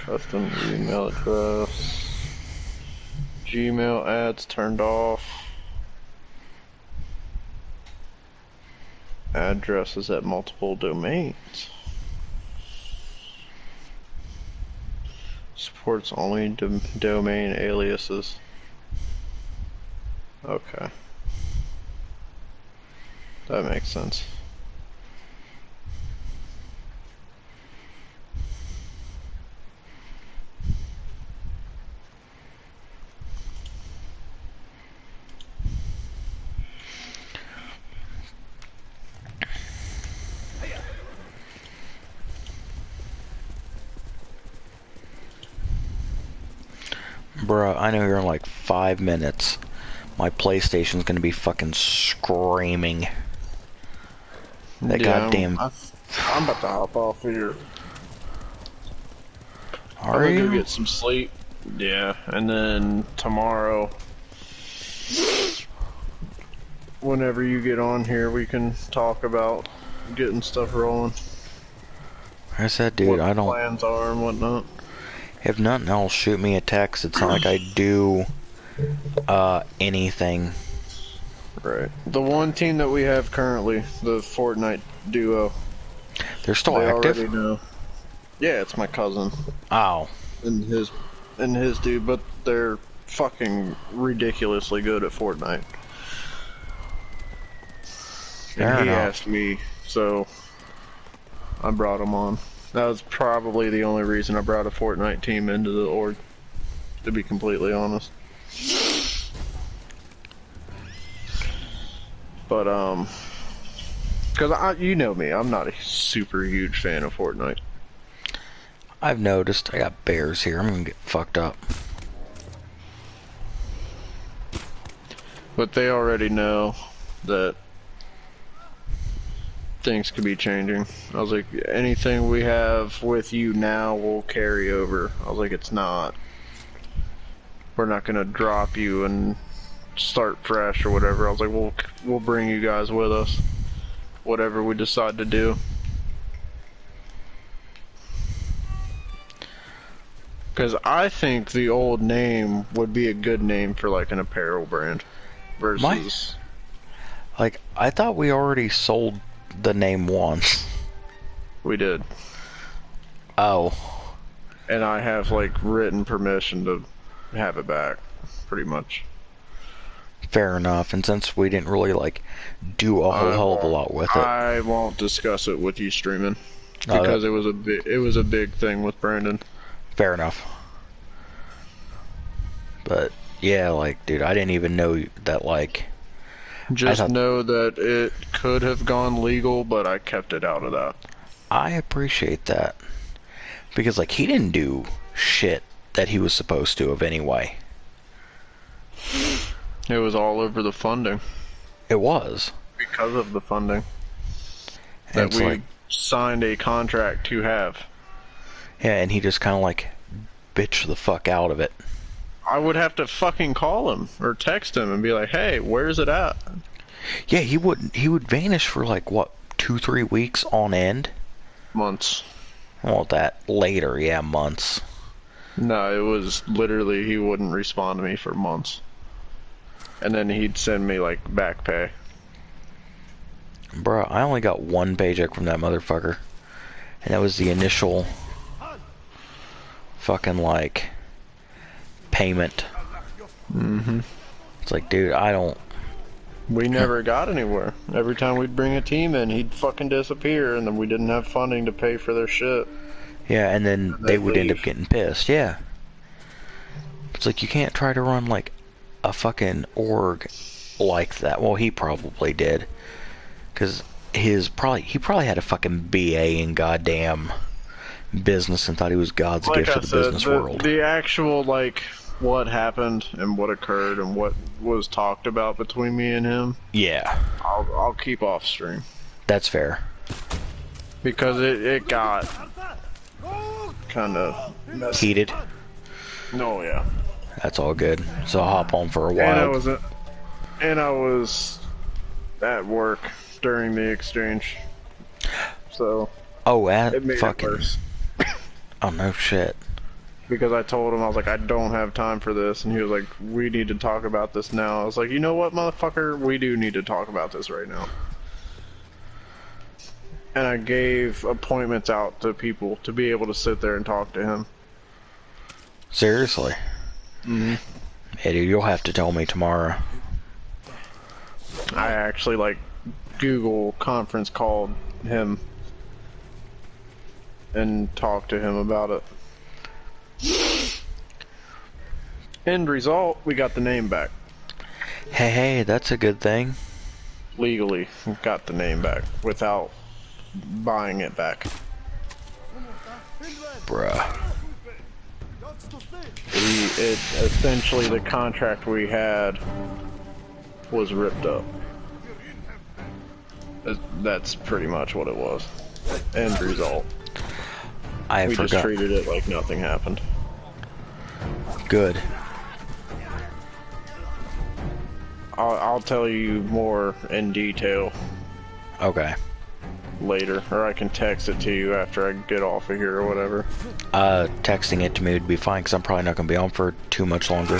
Custom email address. Gmail ads turned off. Addresses at multiple domains. Supports only domain aliases. Okay. That makes sense. Bruh, I know here in like 5 minutes, my PlayStation's gonna be fucking screaming. That goddamn... I'm about to hop off here. I'm Are gonna go you? get some sleep. Yeah, and then tomorrow, whenever you get on here, we can talk about getting stuff rolling. I said, dude, What I don't... plans are and whatnot. If nothing else, shoot me a text. It's not like I do, anything. Right. The one team that we have currently, the Fortnite duo, They're still they active? already know. Yeah, it's my cousin Oh. and his dude, but they're fucking ridiculously good at Fortnite. Fair And he enough. asked me, so I brought him on. That was probably the only reason I brought a Fortnite team into the org, to be completely honest. But, cause you know me, I'm not a super huge fan of Fortnite. I've noticed. I got bears here. I'm gonna get fucked up. But they already know that things could be changing. I was like, anything we have with you now will carry over. I was like, it's not. We're not gonna drop you and start fresh or whatever. I was like, we'll bring you guys with us. Whatever we decide to do. Because I think the old name would be a good name for like an apparel brand. Versus... Like, I thought we already sold the name once. We did. Oh. And I have like written permission to have it back, pretty much. Fair enough. And since we didn't really, like, do a whole hell of a lot with it. I won't discuss it with you streaming. Because it was a big thing with Brandon. Fair enough. But, yeah, like, dude, I didn't even know that, like... Just know that it could have gone legal, but I kept it out of that. I appreciate that. Because, like, he didn't do shit that he was supposed to have anyway. It was all over the funding. It was. Because of the funding. And That we signed a contract to have. Yeah, and he just kind of, like, bitched the fuck out of it. I would have to fucking call him or text him and be like, hey, where's it at? Yeah, he would vanish for like what, 2-3 weeks on end? Months. Well, that later, yeah, months. No, it was literally he wouldn't respond to me for months. And then he'd send me like back pay. Bruh, I only got one paycheck from that motherfucker. And that was the initial fucking like payment. Mm-hmm. It's like, dude, I don't... We never got anywhere. Every time we'd bring a team in, he'd fucking disappear, and then we didn't have funding to pay for their shit. Yeah, and then they would end up getting pissed, yeah. It's like, you can't try to run, like, a fucking org like that. Well, he probably did. Because he probably had a fucking BA in goddamn business and thought he was God's gift to the business world. The actual, like... what happened and what occurred and what was talked about between me and him. Yeah. I'll keep off stream. That's fair. Because it got kind of heated. No, yeah. That's all good. So I'll hop on for a while. And I was at work during the exchange. So oh, it made fucking. it worse. Oh no shit. because I told him, I was like, I don't have time for this, and he was like, we need to talk about this now. I was like, you know what, motherfucker, we do need to talk about this right now. And I gave appointments out to people to be able to sit there and talk to him. Seriously? Mm-hmm. Hey, dude, you'll have to tell me tomorrow. I actually, like, Google conference called him and talked to him about it. End result, we got the name back. Hey, that's a good thing. Legally got the name back without buying it back. Bruh. Essentially, the contract we had was ripped up. That's pretty much what it was. End result. We just treated it like nothing happened. Good. I'll tell you more in detail. Okay. Later, or I can text it to you after I get off of here or whatever. Texting it to me would be fine, because I'm probably not going to be on for too much longer.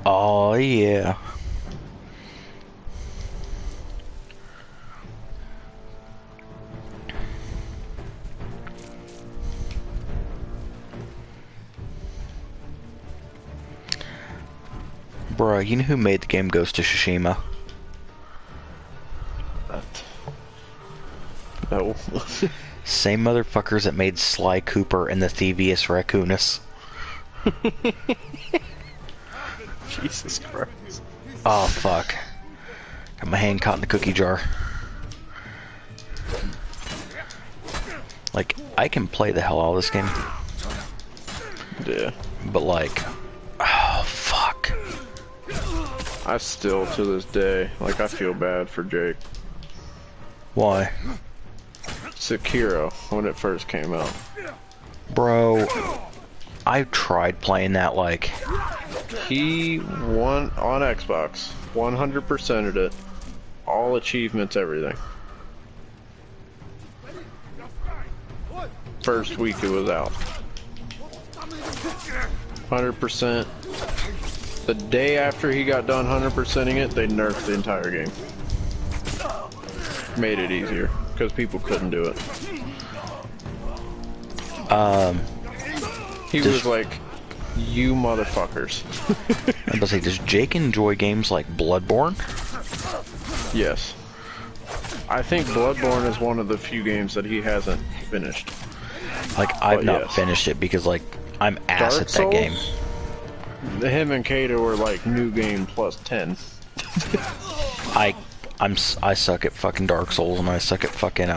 Oh, yeah. Bruh, you know who made the game Ghost of Tsushima? No. Same motherfuckers that made Sly Cooper and the Thievius Raccoonus. Jesus Christ. Oh, fuck. Got my hand caught in the cookie jar. Like, I can play the hell out of this game. Yeah. But, like, oh, fuck. I still, to this day, like, I feel bad for Jake. Why? Sekiro, when it first came out. Bro, I tried playing that, like... He won on Xbox, 100%ed it, all achievements, everything. First week it was out. 100%. The day after he got done 100%ing it, they nerfed the entire game. Made it easier, because people couldn't do it. He was like, you motherfuckers. I'm about to say, does Jake enjoy games like Bloodborne? Yes. I think Bloodborne is one of the few games that he hasn't finished. Like, I've not finished it because, like, I'm ass at that game. Him and Kato are like new game plus 10. I suck at fucking Dark Souls, and I suck at fucking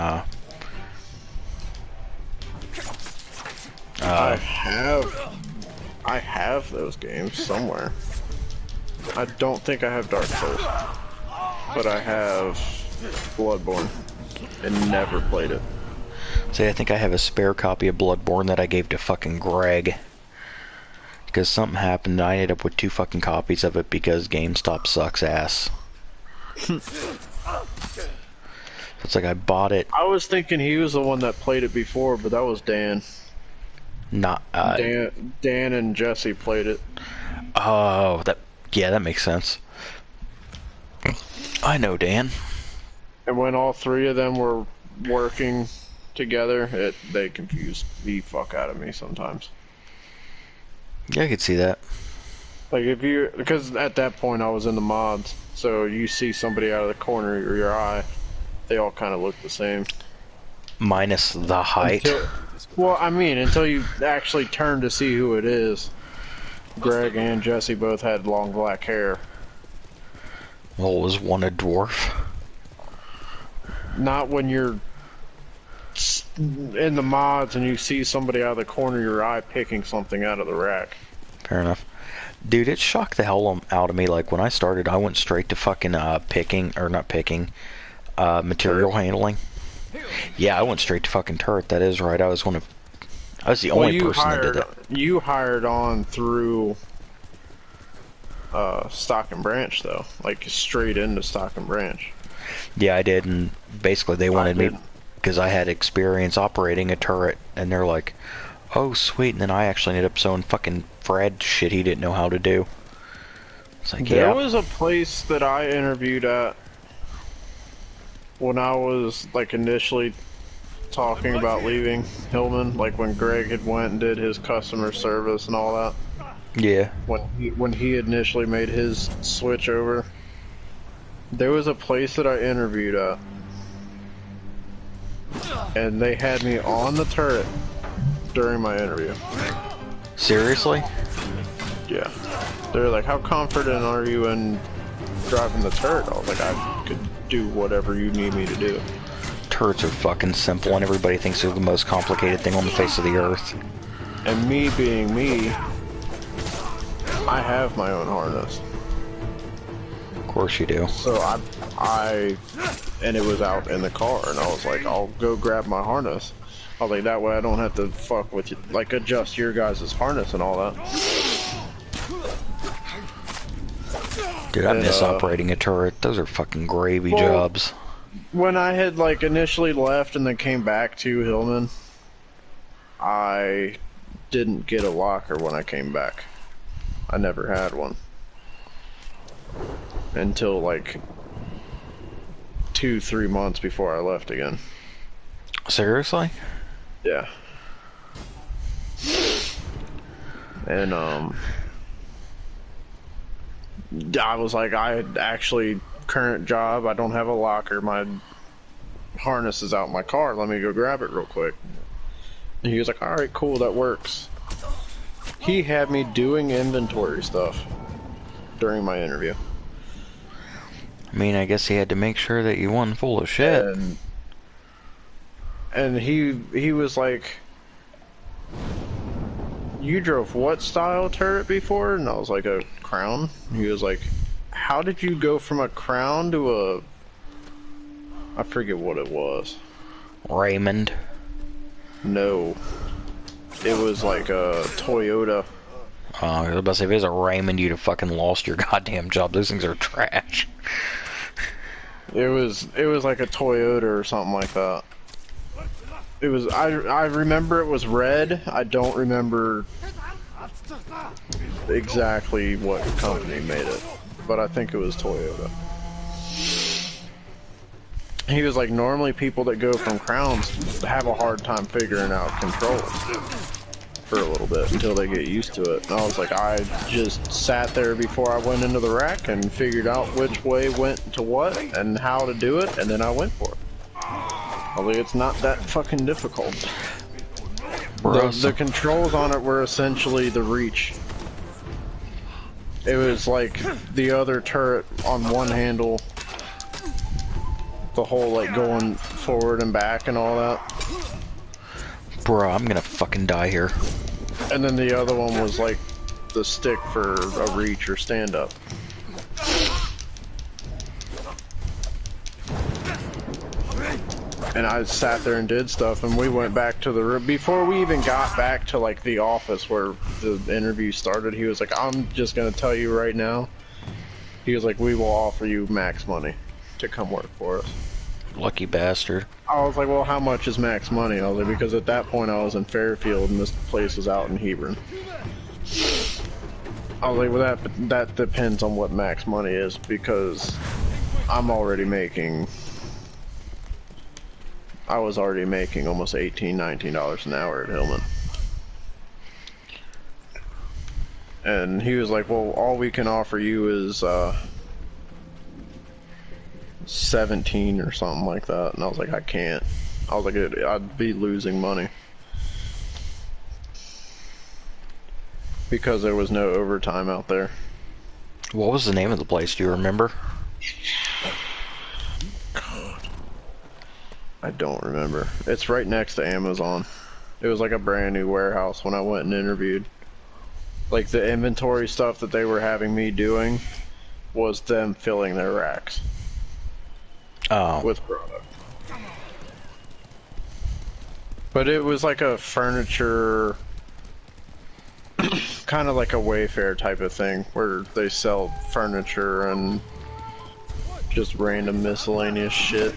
I have those games somewhere. I don't think I have Dark Souls, but I have Bloodborne and never played it. See, I think I have a spare copy of Bloodborne that I gave to fucking Greg. Because something happened and I ended up with 2 fucking copies of it because GameStop sucks ass. It's like I bought it. I was thinking he was the one that played it before, but that was Dan. Not Dan and Jesse played it. Oh, that makes sense. I know Dan. And when all 3 of them were working together, they confused the fuck out of me sometimes. Yeah, I could see that. Like because at that point I was in the mods, so you see somebody out of the corner of your eye, they all kind of look the same. Minus the height. Well, I mean, until you actually turn to see who it is. Greg and Jesse both had long black hair. Well, was one a dwarf? Not when you're in the mods and you see somebody out of the corner of your eye picking something out of the rack. Fair enough. Dude, it shocked the hell out of me. Like, when I started, I went straight to fucking Material handling. Yeah, I went straight to fucking turret. That is right. I was the Well, only person that did that. you hired on through Stock and Branch though, like straight into Stock and Branch. Yeah, I did, and basically they I wanted me didn't. because I had experience operating a turret, and they're like, "Oh, sweet." And then I actually ended up showing fucking Fred shit he didn't know how to do. It's like, There yeah, was a place that I interviewed at when I was like initially talking about leaving Hillman, like when Greg had went and did his customer service and all that. yeah. When he initially made his switch over, there was a place that I interviewed at, and they had me on the turret during my interview. Seriously? Yeah. They're like, how confident are you in driving the turret? I was like, I could do whatever you need me to do. Turrets are fucking simple, and everybody thinks they're the most complicated thing on the face of the earth. And me being me, I have my own harness. Of course you do. So and it was out in the car, and I was like, I'll go grab my harness. I was like, that way I don't have to fuck with you, like adjust your guys' harness and all that. Dude, I miss operating a turret. Those are fucking gravy Well, jobs. when I had like initially left and then came back to Hillman, I didn't get a locker when I came back. I never had one. Until like 2-3 months before I left again. Seriously? Yeah. And I was like, I actually current job, I don't have a locker, my harness is out in my car, let me go grab it real quick. And he was like, alright, cool, that works. He had me doing inventory stuff during my interview. I mean, I guess he had to make sure that you weren't full of shit. And he was like, you drove what style turret before? And I was like, a Crown. He was like, how did you go from a Crown to a, I forget what it was. Raymond. No, it was like a Toyota. I was about to say, if it was a Raymond, you'd have fucking lost your goddamn job. Those things are trash. It was like a Toyota or something like that. It was, I remember it was red. I don't remember exactly what company made it, but I think it was Toyota. He was like, normally people that go from Crowns have a hard time figuring out controls for a little bit until they get used to it. And I was like, I just sat there before I went into the rack and figured out which way went to what and how to do it, and then I went for it. I was like, it's not that fucking difficult. The controls on it were essentially the reach. It was like the other turret on one handle, the whole like going forward and back and all that. Bro, I'm gonna fucking die here. And then the other one was like the stick for a reach or stand up. And I sat there and did stuff, and we went back to the room. Before we even got back to like the office where the interview started, he was like, I'm just gonna tell you right now. He was like, we will offer you max money to come work for us. Lucky bastard. I was like, well, how much is max money? I was like, because at that point I was in Fairfield and this place was out in Hebron. I was like, well, that depends on what max money is, because I'm already making, I was already making almost $18, $19 an hour at Hillman. And he was like, well, all we can offer you is 17 or something like that. And I was like, I can't. I was like, I'd be losing money. Because there was no overtime out there. What was the name of the place? Do you remember? God. I don't remember. It's right next to Amazon. It was like a brand new warehouse when I went and interviewed. Like the inventory stuff that they were having me doing was them filling their racks. Oh. with product. But it was like a furniture, kind of like a Wayfair type of thing, where they sell furniture and just random miscellaneous shit.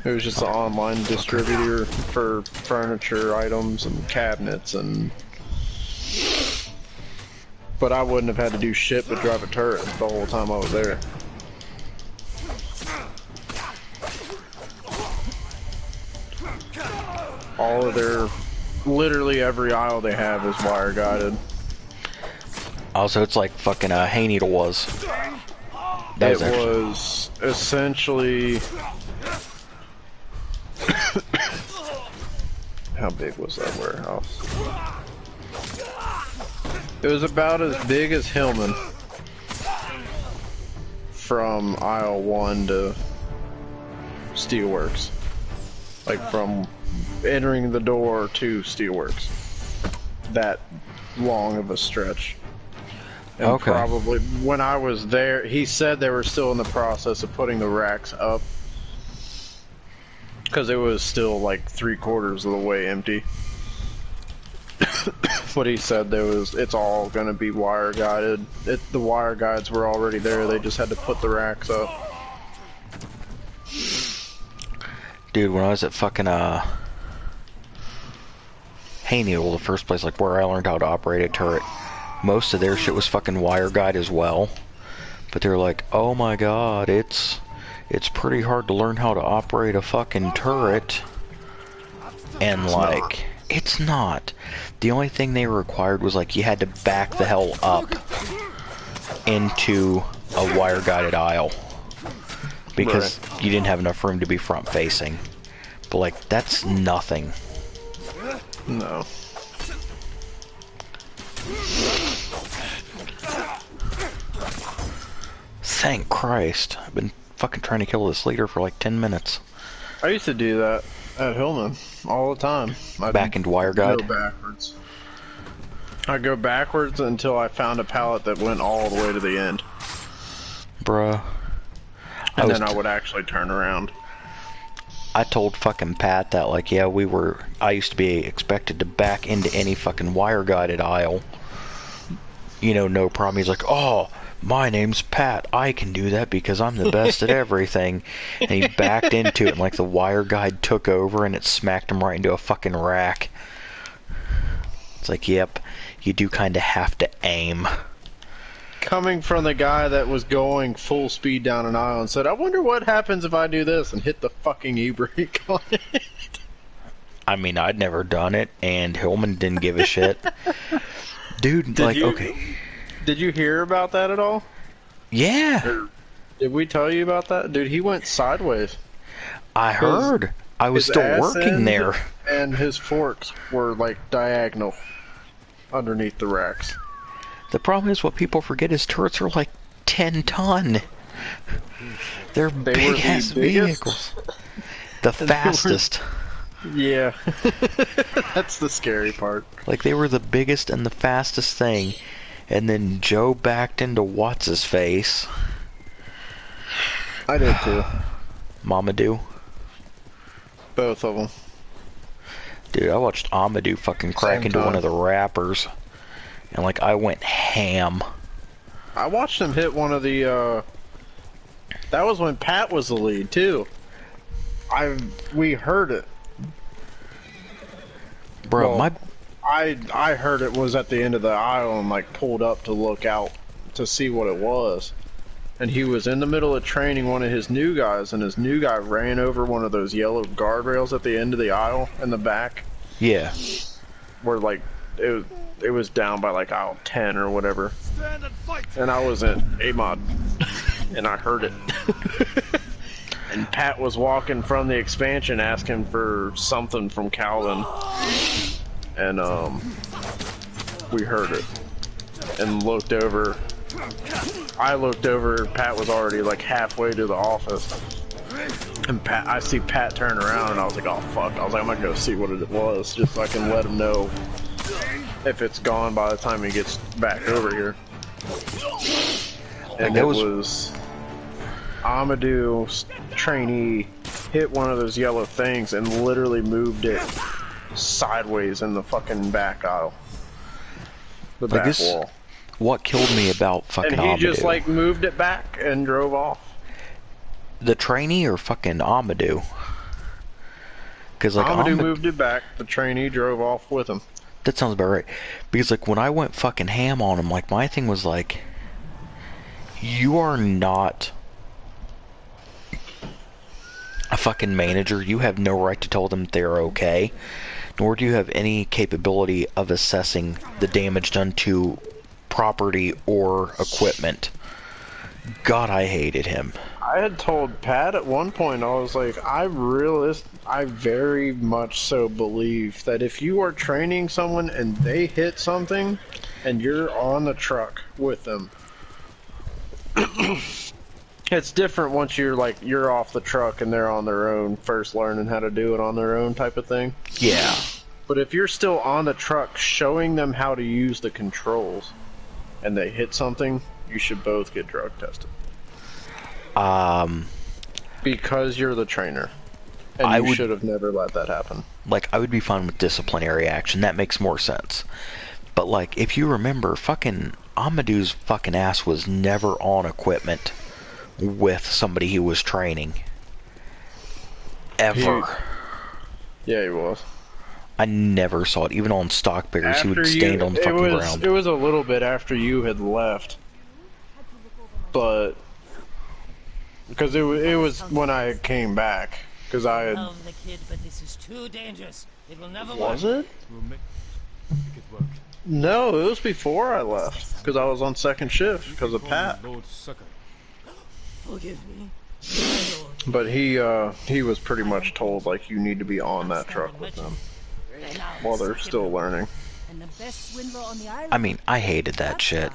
It was just an online distributor for furniture items and cabinets and... But I wouldn't have had to do shit but drive a turret the whole time I was there. All of their... Literally every aisle they have is wire guided. Also, it's like fucking Hay Needle was. It was essentially... How big was that warehouse? It was about as big as Hillman. From aisle 1 to Steelworks. Like from entering the door to Steelworks. That long of a stretch. And okay. Probably when I was there, he said they were still in the process of putting the racks up. Because it was still like 3/4 of the way empty. But he said it's all gonna be wire guided. The wire guides were already there, they just had to put the racks up. Dude, when I was at fucking Hay Needle, the first place like where I learned how to operate a turret, most of their shit was fucking wire guide as well. But they were like, oh my god, it's pretty hard to learn how to operate a fucking turret. And like, it's not. The only thing they required was like you had to back the hell up into a wire guided aisle. Because you didn't have enough room to be front facing. But like, that's nothing. No. Thank Christ. I've been fucking trying to kill this leader for like 10 minutes. I used to do that at Hillman all the time. Back into wire guide? Go backwards. I'd go backwards until I found a pallet that went all the way to the end. Bruh. And then I would actually turn around. I told fucking Pat that, like, yeah, I used to be expected to back into any fucking wire guided aisle. You know, no problem. He's like, oh, my name's Pat. I can do that because I'm the best at everything. And he backed into it, and like the wire guide took over, and it smacked him right into a fucking rack. It's like, yep, you do kind of have to aim. Coming from the guy that was going full speed down an aisle and said, I wonder what happens if I do this, and hit the fucking e-brake on it. I mean, I'd never done it, and Hillman didn't give a shit. Dude, okay. Did you hear about that at all? Yeah. Or did we tell you about that? Dude, he went sideways. I heard. I was still working there. And his forks were like diagonal underneath the racks. The problem is what people forget is turrets are like 10 ton. They're big ass vehicles. The fastest. Yeah. That's the scary part. Like they were the biggest and the fastest thing. And then Joe backed into Watts' face. I did too. Mamadou. Both of them. Dude, I watched Amadou fucking crack into one of the rappers. And like, I went ham. I watched him hit one of the, that was when Pat was the lead, too. We heard it. Bro, well, I heard it was at the end of the aisle and like pulled up to look out to see what it was. And he was in the middle of training one of his new guys, and his new guy ran over one of those yellow guardrails at the end of the aisle in the back. Yeah. Where like, it was down by like aisle 10 or whatever. And I was in AMOD, and I heard it. And Pat was walking from the expansion asking for something from Calvin. And we heard it. And looked over. I looked over, Pat was already like halfway to the office. And I see Pat turn around, and I was like, oh fuck. I was like, I'm gonna go see what it was, just so I can let him know if it's gone by the time he gets back over here. And it was Amadou's trainee hit one of those yellow things and literally moved it sideways in the fucking back aisle. The back wall. What killed me about fucking Amadou? And he just like moved it back and drove off. The trainee or fucking Amadou? Because like Amadou moved it back, the trainee drove off with him. That sounds about right. Because like when I went fucking ham on him, like my thing was like, you are not a fucking manager. You have no right to tell them they're okay, nor do you have any capability of assessing the damage done to property or equipment. God, I hated him. I had told Pat at one point, I was like, I very much so believe that if you are training someone and they hit something and you're on the truck with them, it's different once you're off the truck and they're on their own, first learning how to do it on their own type of thing. Yeah. But if you're still on the truck showing them how to use the controls and they hit something, you should both get drug tested. Because you're the trainer. And you should have never let that happen. Like, I would be fine with disciplinary action. That makes more sense. But, like, if you remember, fucking Amadou's fucking ass was never on equipment with somebody he was training. Ever. Yeah, he was. I never saw it. Even on stock bears, he would stand on the fucking ground. It was a little bit after you had left. But... because it was when I came back. Because I had... love the kid, but this is too dangerous. It will never work. Was it? No, it was before I left. Because I was on second shift because of Pat. Forgive me. But he was pretty much told, like, you need to be on that truck with them while they're still learning. I mean, I hated that shit.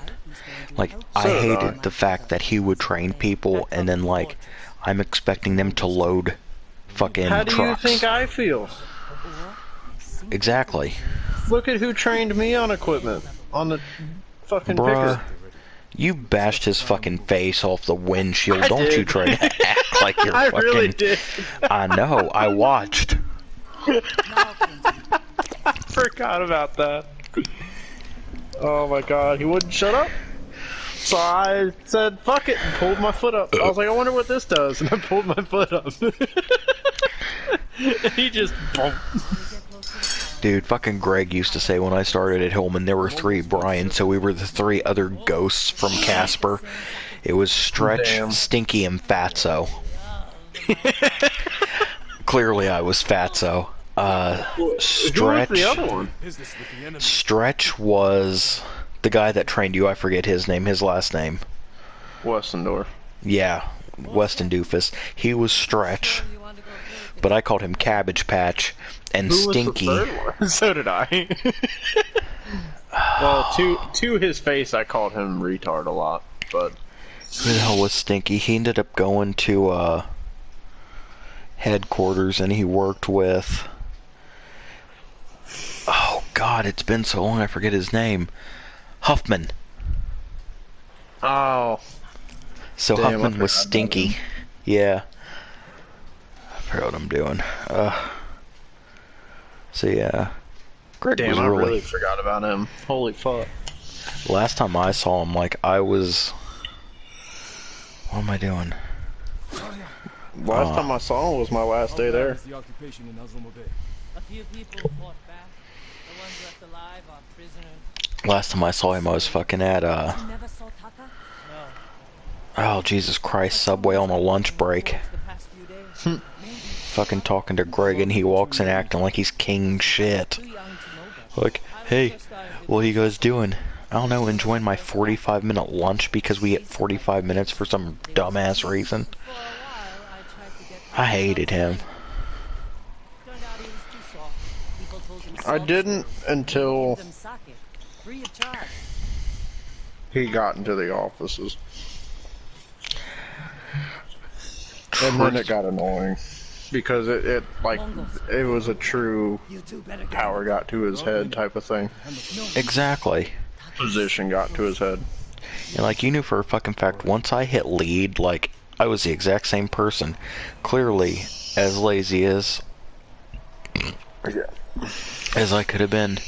Like, I hated the fact that he would train people and then, like, I'm expecting them to load fucking trucks. How do you think I feel? Exactly. Look at who trained me on equipment. On the fucking Bruh, picker. you bashed his fucking face off the windshield. Don't you try to act like you're I fucking... really did. I know, I watched. Forgot about that. Oh my god, he wouldn't shut up. So I said, fuck it, and pulled my foot up. I was like, I wonder what this does, and I pulled my foot up. And he just bumped. Dude, fucking Greg used to say when I started at Hillman, there were 3 Brians, so we were the 3 other ghosts from Casper. It was Stretch, Damn. Stinky, and Fatso. Clearly I was Fatso. Stretch... Who was the other one? Stretch was the guy that trained you. I forget his name, his last name. Westendorf. Yeah, Weston Doofus. He was Stretch, but I called him Cabbage Patch. And Who Stinky. was the third one? So did I. Well, to his face, I called him retard a lot, but... Who the hell was Stinky? He ended up going to, headquarters, and he worked with... Oh, God, it's been so long, I forget his name. Huffman. Oh. So Damn, Huffman was Stinky. Yeah. I forgot what I'm doing. So yeah, Greg Damn, was I really forgot about him. Holy fuck. Last time I saw him, like, I was... What am I doing? Last time I saw him was my last day there. A few people fought back. The ones left alive are prisoners. Last time I saw him, I was fucking at, Never saw Taka? No. oh, Jesus Christ, Subway on a lunch break. The past few days. Fucking talking to Greg, and he walks in acting like he's king shit. Like, hey, what are you guys doing? I don't know, enjoying my 45-minute lunch because we get 45 minutes for some dumbass reason. I hated him. I didn't until he got into the offices. And then it got annoying. Because it was a true power got to his head type of thing. Exactly. Position got to his head. And like, you knew for a fucking fact, once I hit lead, like, I was the exact same person. Clearly as lazy as I could have been.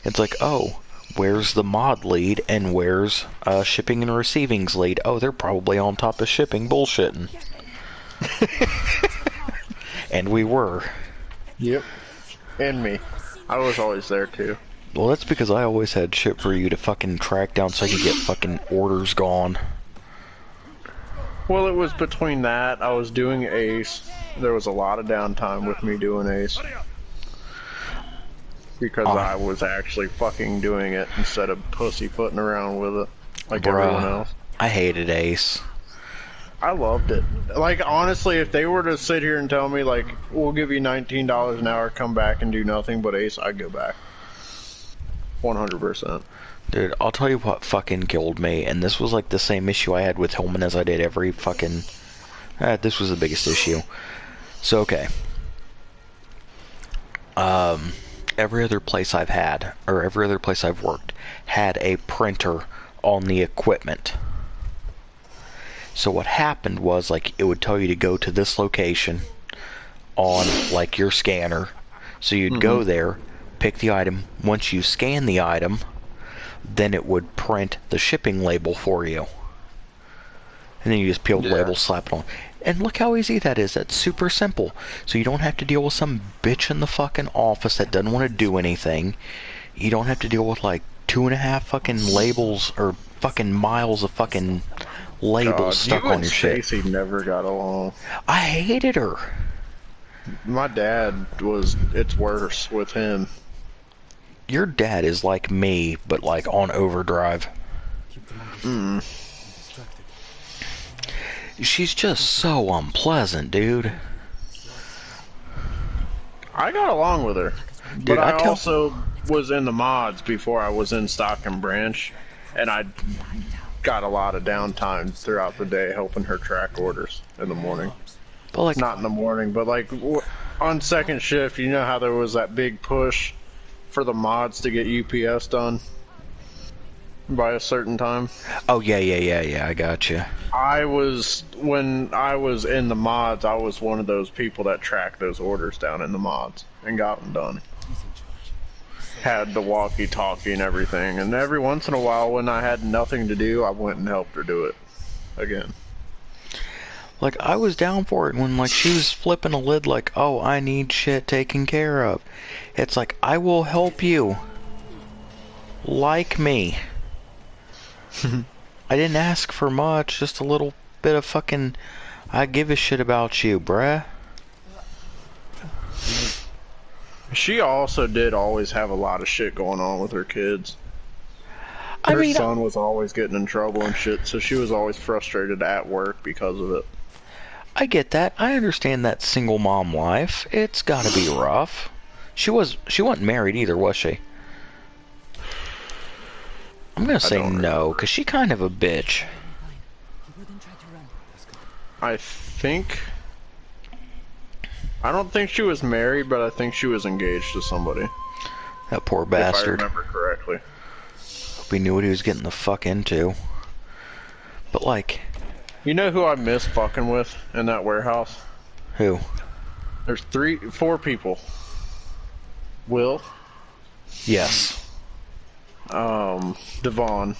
It's like, oh, where's the mod lead and where's shipping and receiving's lead? Oh, they're probably on top of shipping bullshitting. And we were. Yep. And me. I was always there too. Well, that's because I always had shit for you to fucking track down so I could get fucking orders gone. Well, it was between that, I was doing Ace. There was a lot of downtime with me doing Ace. Because I was actually fucking doing it instead of pussyfooting around with it like everyone else. I hated Ace. I loved it. Like, honestly, if they were to sit here and tell me, like, we'll give you $19 an hour, come back and do nothing but Ace, I'd go back. 100%. Dude, I'll tell you what fucking killed me, and this was like the same issue I had with Hillman as I did every fucking... this was the biggest issue. So, okay. Every other place I've had, or every other place I've worked, had a printer on the equipment. So what happened was, like, it would tell you to go to this location on, like, your scanner. So you'd go there, pick the item. Once you scan the item, then it would print the shipping label for you. And then you just peel the label, slap it on. And look how easy that is. That's super simple. So you don't have to deal with some bitch in the fucking office that doesn't want to do anything. You don't have to deal with, like, 2.5 fucking labels or fucking miles of fucking labels stuck on your shit. Stacy never got along. I hated her. My dad was, it's worse with him. Your dad is like me, but like on overdrive. She's just so unpleasant, dude. I got along with her. Dude, but I also was in the mods before I was in Stock and Branch, and I got a lot of downtime throughout the day helping her track orders in the morning. But like, not in the morning, but like on second shift, you know how there was that big push for the mods to get UPS done by a certain time? Oh yeah, I got you. When I was in the mods, I was one of those people that tracked those orders down in the mods and got them done. Had the walkie-talkie and everything, and every once in a while when I had nothing to do, I went and helped her do it again. Like, I was down for it when, like, she was flipping a lid like, oh, I need shit taken care of. It's like, I will help you. Like me. I didn't ask for much, just a little bit of fucking, I give a shit about you, bruh. She also did always have a lot of shit going on with her kids. Her son was always getting in trouble and shit, so she was always frustrated at work because of it. I get that. I understand that single mom life. It's gotta be rough. She wasn't married either, was she? I'm gonna say no, because she kind of a bitch. I don't think she was married, but I think she was engaged to somebody. That poor bastard. If I remember correctly. Hope he knew what he was getting the fuck into. But like... You know who I miss fucking with in that warehouse? Who? There's 4 people. Will. Yes. Devon.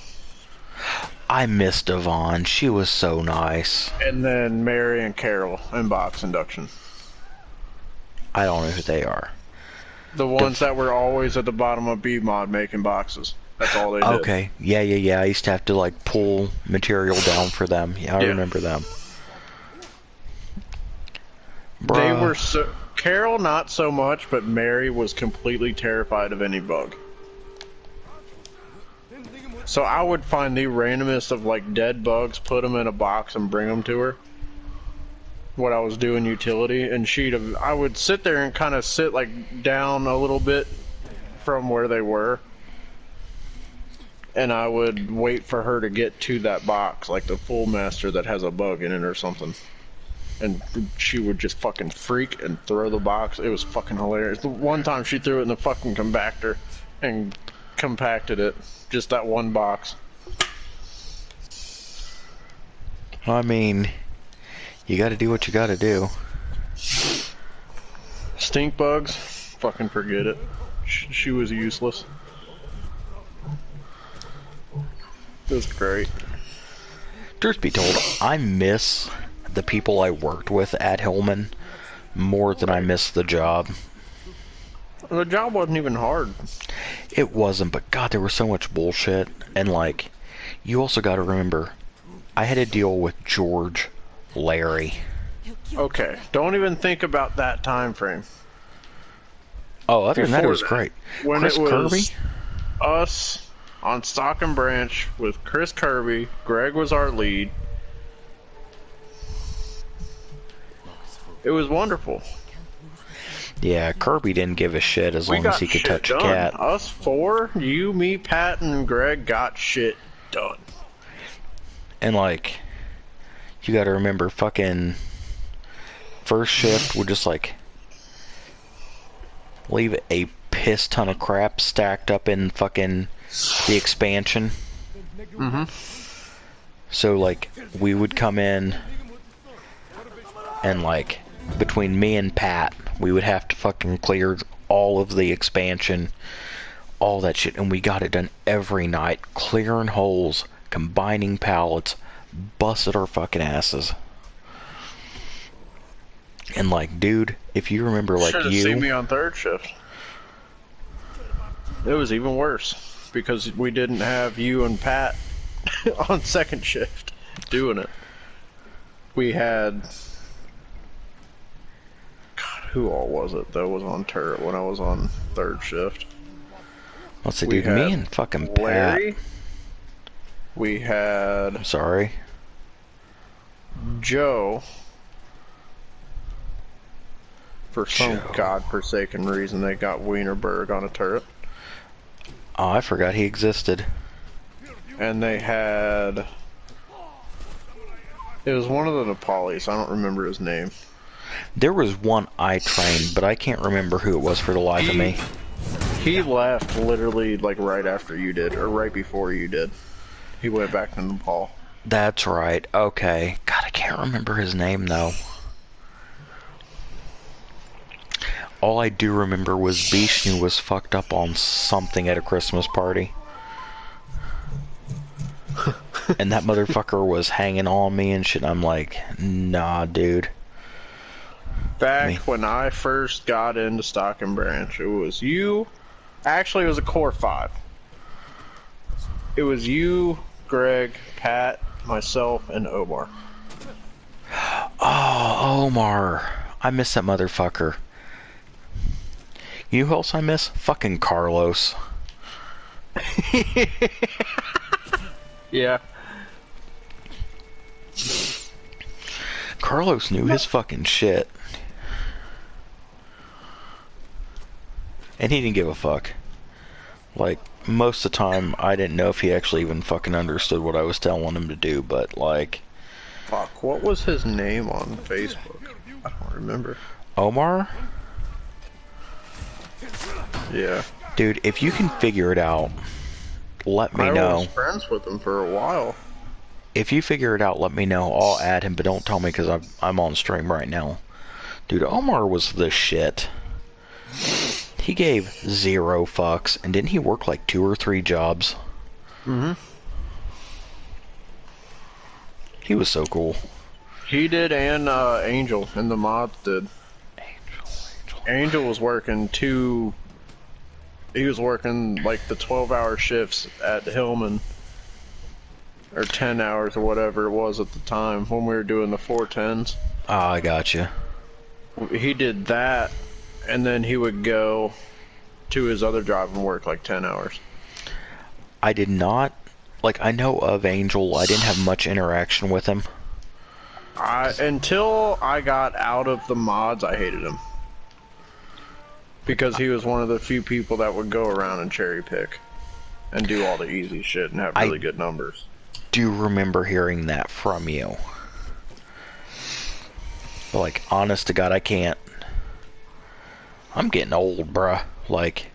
I miss Devon. She was so nice. And then Mary and Carol in box induction. I don't know who they are. The ones that were always at the bottom of B-Mod making boxes. That's all they did. Okay. Yeah. I used to have to, like, pull material down for them. Yeah, I remember them. Bruh. They were so... Carol, not so much, but Mary was completely terrified of any bug. So I would find the randomest of, like, dead bugs, put them in a box, and bring them to her. What I was doing utility, and I would sit there and kind of sit, like, down a little bit from where they were. And I would wait for her to get to that box, like the full master that has a bug in it or something. And she would just fucking freak and throw the box. It was fucking hilarious. The one time she threw it in the fucking compactor and compacted it. Just that one box. I mean, You gotta do what you gotta do. Stink bugs, fucking forget it. She was useless. It was great. Truth be told, I miss the people I worked with at Hillman more than I miss the job. The job wasn't even hard. It wasn't, but God, there was so much bullshit. And, like, you also gotta remember, I had to deal with George, Larry. Okay, don't even think about that time frame. Oh, other than that, it was Before great. When Chris it was Kirby? us on Stock and Branch with Chris Kirby, Greg was our lead. It was wonderful. Yeah, Kirby didn't give a shit as long as he could touch a cat. Us four, you, me, Pat, and Greg got shit done. And, like, you gotta remember, fucking first shift would just, like, leave a piss ton of crap stacked up in fucking the expansion. Mm-hmm. So, like, we would come in and, like, between me and Pat, we would have to fucking clear all of the expansion, all that shit, and we got it done every night, clearing holes, combining pallets, busted our fucking asses. And, like, dude, if you remember, like, Should've you seen me on third shift. It was even worse because we didn't have you and Pat on second shift doing it. We had, God, who all was it that was on turret when I was on third shift? let's see, We dude, me had and fucking Larry. Pat. We had Sorry. Joe. For some Joe. godforsaken reason, they got Wienerberg on a turret. Oh, I forgot he existed. And they had... It was one of the Nepalis. I don't remember his name. There was one I trained, but I can't remember who it was for the life of me. He left literally like right after you did, or right before you did. He went back to Nepal. That's right. Okay. God, I can't remember his name, though. All I do remember was Vishnu was fucked up on something at a Christmas party. And that motherfucker was hanging on me and shit. I'm like, nah, dude. Back when I first got into Stock and Branch, it was you. Actually, it was a core 5. It was you, Greg, Pat, myself, and Omar. Oh, Omar. I miss that motherfucker. You know who else I miss? Fucking Carlos. Yeah. Carlos knew his fucking shit. And he didn't give a fuck. Like, most of the time, I didn't know if he actually even fucking understood what I was telling him to do, but, like... Fuck, what was his name on Facebook? I don't remember. Omar? Yeah. Dude, if you can figure it out, let me know. I was friends with him for a while. If you figure it out, let me know. I'll add him, but don't tell me because I'm on stream right now. Dude, Omar was the shit. He gave 0 fucks, and didn't he work like 2 or 3 jobs? Mm-hmm. He was so cool. He did, and Angel and the mods did. Angel was working he was working like the 12-hour shifts at Hillman, or 10 hours or whatever it was at the time when we were doing the 410s. Ah, I gotcha. He did that, and then he would go to his other job and work like 10 hours. I did not, like, I know of Angel. I didn't have much interaction with him. Until I got out of the mods, I hated him. Because he was one of the few people that would go around and cherry pick and do all the easy shit and have really good numbers. Do remember hearing that from you. But, like, honest to God, I can't. I'm getting old, bruh. Like,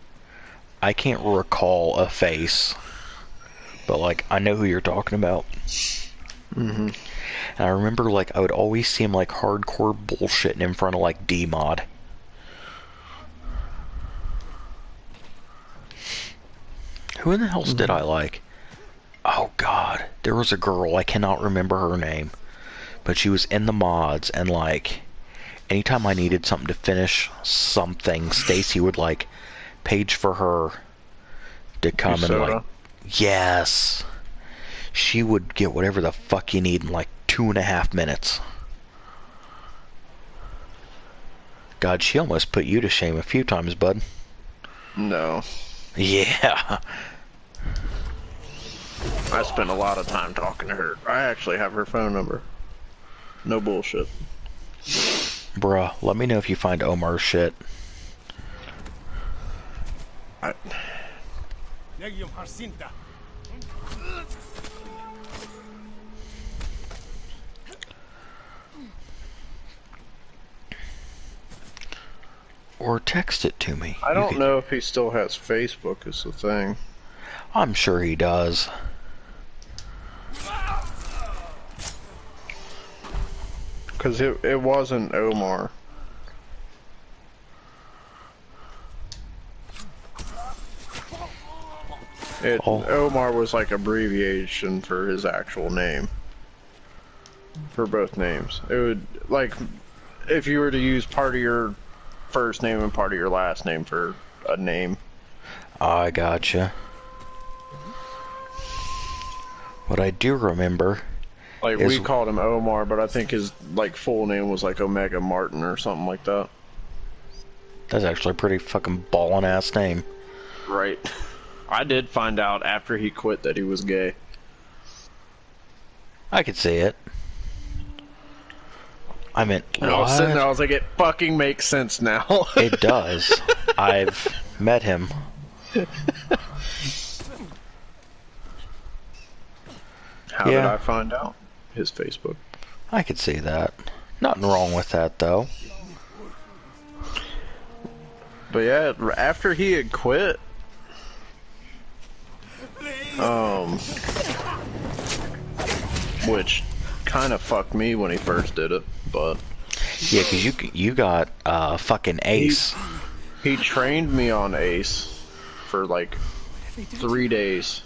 I can't recall a face. But, like, I know who you're talking about. Mm-hmm. And I remember, like, I would always see him, like, hardcore bullshitting in front of, like, D-Mod. Who in the hell did I like? Oh, God. There was a girl, I cannot remember her name. But she was in the mods, and, like, anytime I needed something to finish something, Stacy would, like, page for her to come and, like, Soda. yes. She would get whatever the fuck you need in, like, 2.5 minutes. God, she almost put you to shame a few times, bud. No. Yeah. I spent a lot of time talking to her. I actually have her phone number. No bullshit. Bruh, let me know if you find Omar's shit. I... Or text it to me. I don't know if he still has Facebook is the thing. I'm sure he does. Because it wasn't Omar. Omar was like abbreviation for his actual name. For both names. It would, like, if you were to use part of your first name and part of your last name for a name. I gotcha. What I do remember... Like, we called him Omar, but I think his, like, full name was, like, Omega Martin or something like that. That's actually a pretty fucking ballin'-ass name. Right. I did find out after he quit that he was gay. I could see it. I meant, I was sitting there, I was like, it fucking makes sense now. It does. I've met him. How did I find out? His Facebook. I could see that. Nothing wrong with that, though. But yeah, after he had quit, which kind of fucked me when he first did it, but yeah, because you got fucking Ace. He trained me on Ace for like 3 days,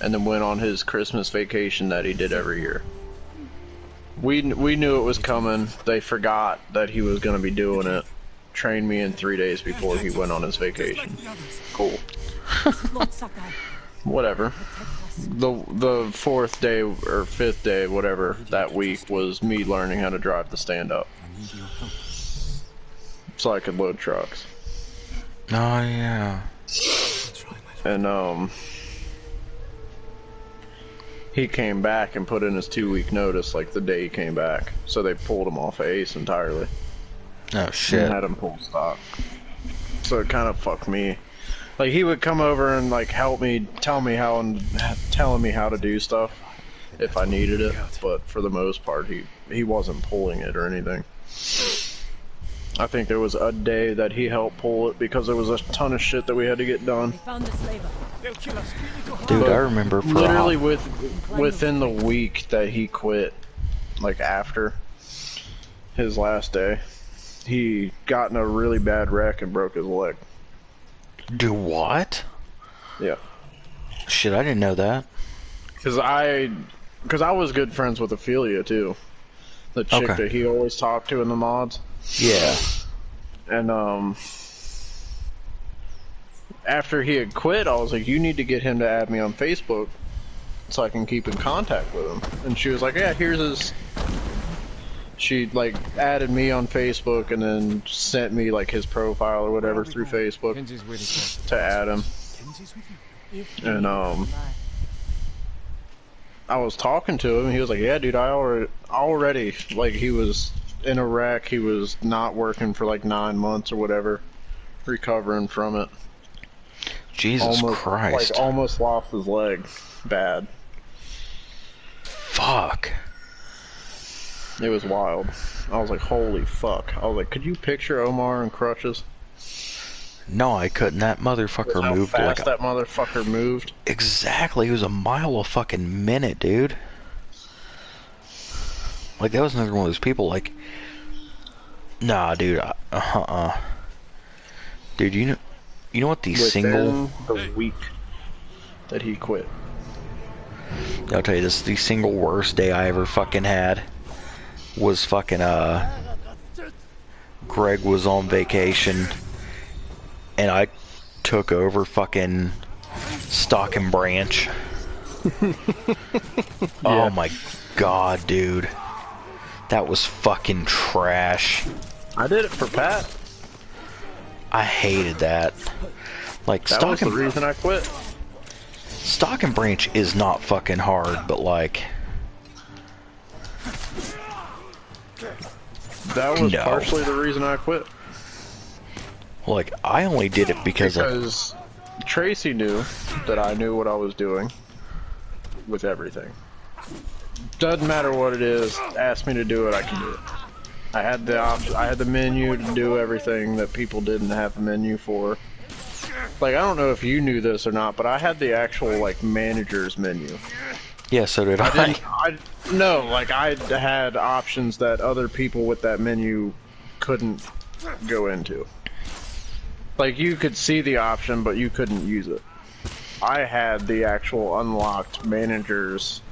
and then went on his Christmas vacation that he did every year. We knew it was coming. They forgot that he was going to be doing it. Trained me in 3 days before he went on his vacation. Cool. Whatever. The fourth day or fifth day, whatever, that week was me learning how to drive the stand-up. So I could load trucks. Oh, yeah. And, he came back and put in his 2-week notice, like, the day he came back. So they pulled him off of Ace entirely. Oh, shit. And had him pull stock. So it kind of fucked me. Like, he would come over and, like, help me, telling me how to do stuff if I needed it. But for the most part, he wasn't pulling it or anything. I think there was a day that he helped pull it because there was a ton of shit that we had to get done. Dude, I remember for literally within the week that he quit, like after his last day, he got in a really bad wreck and broke his leg. Do what? Yeah. Shit, I didn't know that. Because I was good friends with Ophelia too, the chick that he always talked to in the mods. Yeah. And after he had quit, I was like, you need to get him to add me on Facebook so I can keep in contact with him. And she was like, yeah, here's his... She, like, added me on Facebook and then sent me, like, his profile or whatever through Facebook to add him. And, I was talking to him and he was like, yeah, dude, I already, like, he was in a wreck. He was not working for, like, 9 months or whatever, recovering from it. Jesus Christ. Like, almost lost his leg. Bad. Fuck. It was wild. I was like, holy fuck. I was like, could you picture Omar in crutches? No, I couldn't. That motherfucker moved how like fast that motherfucker moved. Exactly. He was a mile a fucking minute, dude. Like, that was another one of those people, like, nah, dude, Dude, you know what these Within the week that he quit. I'll tell you this, the single worst day I ever fucking had was fucking, Greg was on vacation, and I took over fucking Stock and Branch. Oh my god, dude. That was fucking trash. I did it for Pat. I hated that. Like, That was the reason I quit. Stock and Branch is not fucking hard, but like... That was partially the reason I quit. Like, I only did it because Tracy knew that I knew what I was doing with everything. Doesn't matter what it is, ask me to do it, I can do it. I had the option, I had the menu to do everything that people didn't have the menu for. Like, I don't know if you knew this or not, but I had the actual, like, manager's menu. Yeah, so did I. No, like, I had options that other people with that menu couldn't go into. Like, you could see the option, but you couldn't use it. I had the actual unlocked manager's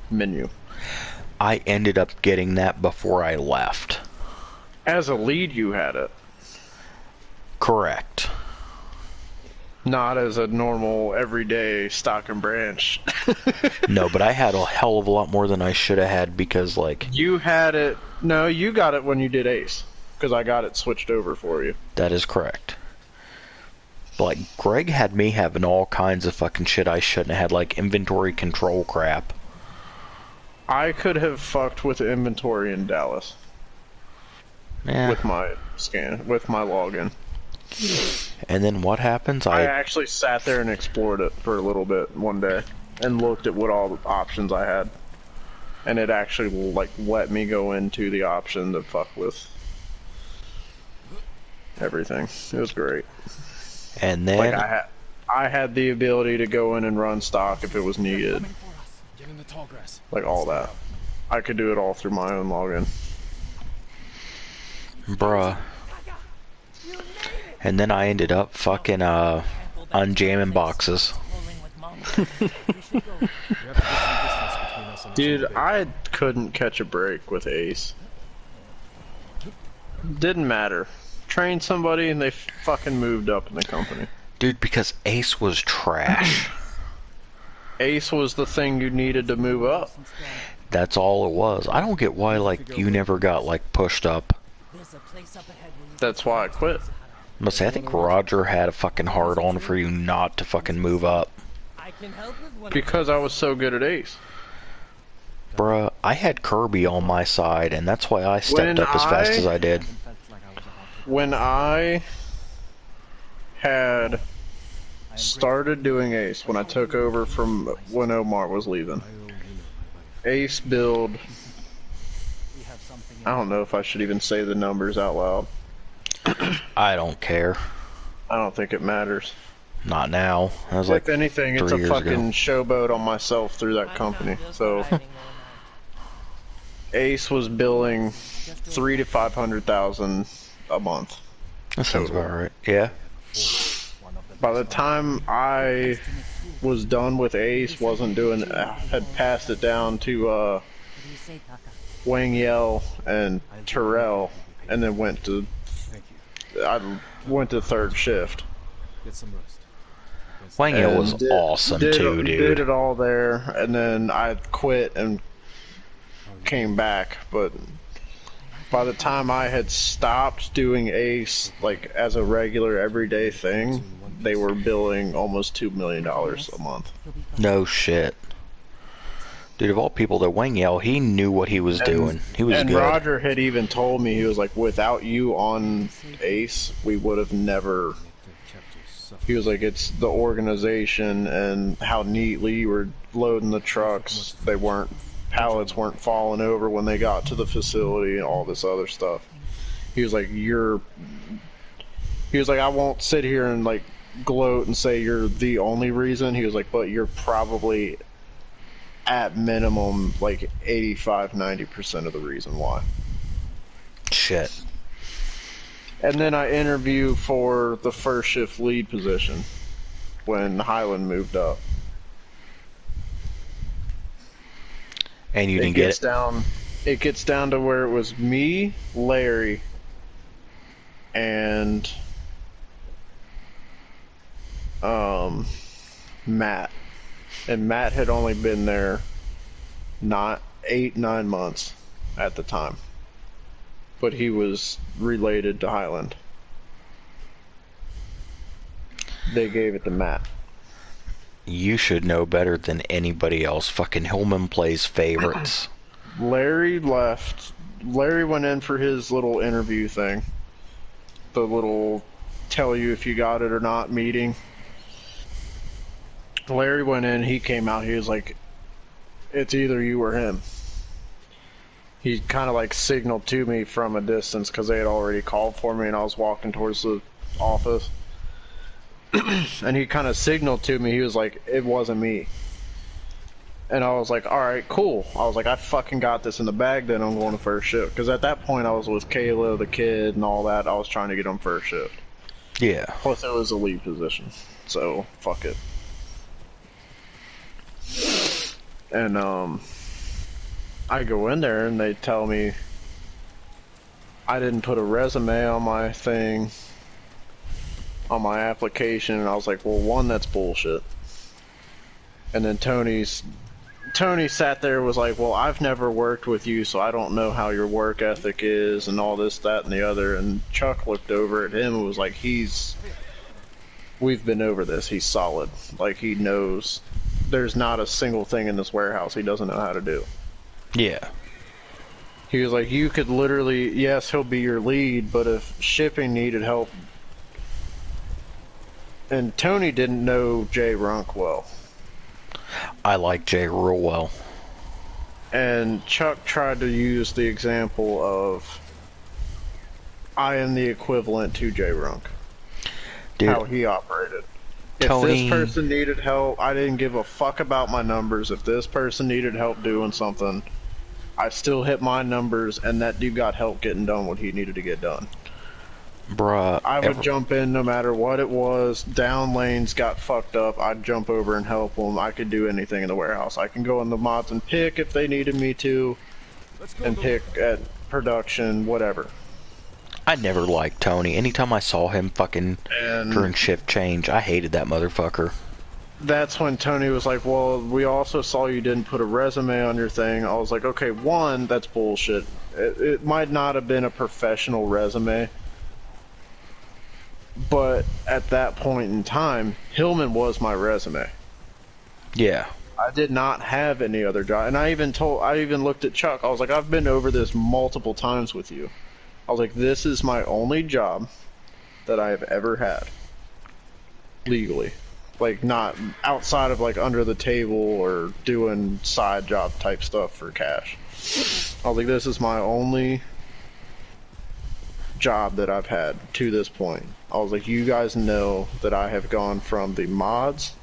menu. I ended up getting that before I left. As a lead, you had it. Correct. Not as a normal, everyday Stock and Branch. No, but I had a hell of a lot more than I should have had because, like... You had it... No, you got it when you did Ace. Because I got it switched over for you. That is correct. But, like, Greg had me having all kinds of fucking shit I shouldn't have had, like inventory control crap. I could have fucked with inventory in Dallas. Yeah. With my login. And then what happens? I actually sat there and explored it for a little bit one day and looked at what all the options I had. And it actually, like, let me go into the option to fuck with everything. It was great. And then... Like, I had the ability to go in and run stock if it was needed. Like, all that. I could do it all through my own login. Bruh. And then I ended up fucking, unjamming boxes. Dude, I couldn't catch a break with Ace. Didn't matter. Trained somebody and they fucking moved up in the company. Dude, because Ace was trash. Ace was the thing you needed to move up. That's all it was. I don't get why, like, you never got, like, pushed up. That's why I quit. Must say, I think Roger had a fucking hard on for you not to fucking move up. Because I was so good at Ace. Bruh, I had Kirby on my side, and that's why I stepped up as fast as I did. When I had started doing Ace, when I took over from when Omar was leaving, Ace build, I don't know if I should even say the numbers out loud. I don't care. I don't think it matters. Not now. That was like if anything, it's a fucking showboat on myself through that company. So Ace was billing $300,000 to $500,000 a month. That sounds about right. Yeah. By the time I was done with Ace, had passed it down to Wang Yell and Terrell, and then I went to third shift. Wang Yell was awesome too, dude. Did it all there, and then I quit and came back, but by the time I had stopped doing Ace, like, as a regular everyday thing, they were billing almost $2 million a month. No shit. Dude, of all people, the Wang Yell, he knew what he was doing. He was good. And Roger had even told me, he was like, without you on Ace, we would have never... He was like, it's the organization and how neatly you were loading the trucks. Pallets weren't falling over when they got to the facility and all this other stuff. He was like, I won't sit here and, like, gloat and say you're the only reason. He was like, but you're probably at minimum like 85-90% of the reason why. Shit. And then I interview for the first shift lead position when Highland moved up. And you didn't get it? It gets down to where it was me, Larry, and Matt. And Matt had only been there not 8-9 months at the time. But he was related to Highland. They gave it to Matt. You should know better than anybody else. Fucking Hillman plays favorites. Larry left. Larry went in for his little interview thing. The little tell you if you got it or not meeting. Larry went in, he came out, he was like, it's either you or him. He kind of like signaled to me from a distance because they had already called for me and I was walking towards the office. And he kind of signaled to me, he was like, it wasn't me. And I was like, alright, cool. I was like, I fucking got this in the bag, then I'm going to first shift. Because at that point I was with Kayla, the kid, and all that. I was trying to get on first shift. Yeah. Plus it was a lead position. So, fuck it. And, I go in there and they tell me I didn't put a resume on my thing, on my application, and I was like, well, one, that's bullshit. And then Tony sat there and was like, well, I've never worked with you, so I don't know how your work ethic is and all this, that, and the other. And Chuck looked over at him and was like, we've been over this, he's solid. Like, he knows there's not a single thing in this warehouse he doesn't know how to do. Yeah. He was like, you could literally, yes, he'll be your lead, but if shipping needed help. And Tony didn't know Jay Runk well. I like Jay real well. And Chuck tried to use the example of, I am the equivalent to Jay Runk. Dude, how he operated. Tony... If this person needed help, I didn't give a fuck about my numbers. If this person needed help doing something, I still hit my numbers, and that dude got help getting done what he needed to get done. Bruh. I would jump in no matter what it was. Down lanes got fucked up. I'd jump over and help them. I could do anything in the warehouse. I can go in the mods and pick if they needed me to, and pick at production, whatever. I never liked Tony. Anytime I saw him fucking during shift change, I hated that motherfucker. That's when Tony was like, well, we also saw you didn't put a resume on your thing. I was like, okay, one, that's bullshit. It might not have been a professional resume, but at that point in time, Hillman was my resume. Yeah. I did not have any other job. And I even looked at Chuck. I was like, I've been over this multiple times with you. I was like, this is my only job that I have ever had. Legally. Like, not outside of, like, under the table or doing side job type stuff for cash. I was like, this is my only job that I've had to this point. I was like, you guys know that I have gone from the mods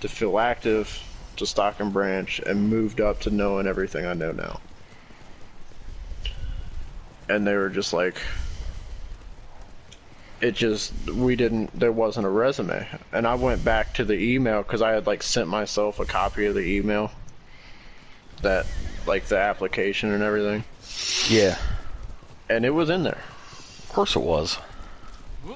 to Feel Active to Stock and Branch and moved up to knowing everything I know now. And they were just like, there wasn't a resume. And I went back to the email because I had like sent myself a copy of the email that, like, the application and everything. Yeah. And it was in there. Of course it was.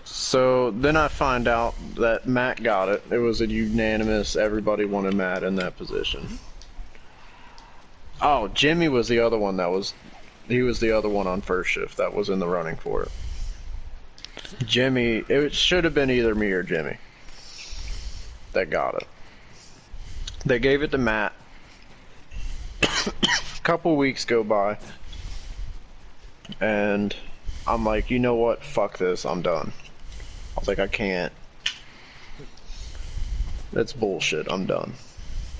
So then I find out that Matt got it. It was a unanimous, everybody wanted Matt in that position. Oh, Jimmy was the other one he was the other one on first shift that was in the running for it. Jimmy, it should have been either me or Jimmy that got it. They gave it to Matt. A couple weeks go by, and I'm like, you know what? Fuck this. I'm done. I was like, I can't. That's bullshit. I'm done.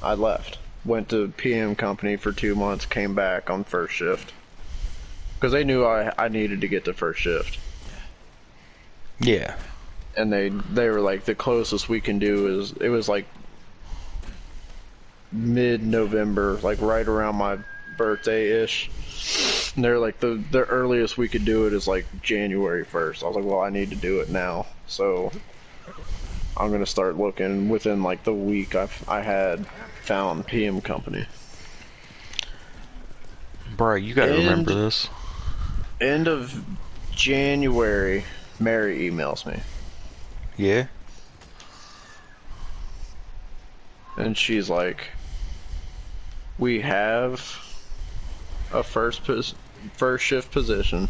I left. Went to PM company for 2 months, came back on first shift. Because they knew I needed to get to first shift. Yeah. And they were like, the closest we can do is, it was like mid-November, like right around my birthday-ish. And they're like, the earliest we could do it is like January 1st. I was like, well, I need to do it now. So I'm going to start looking within like the week I had found PM Company. Bro, you gotta remember this. End of January, Mary emails me. Yeah? And she's like, we have a first shift position.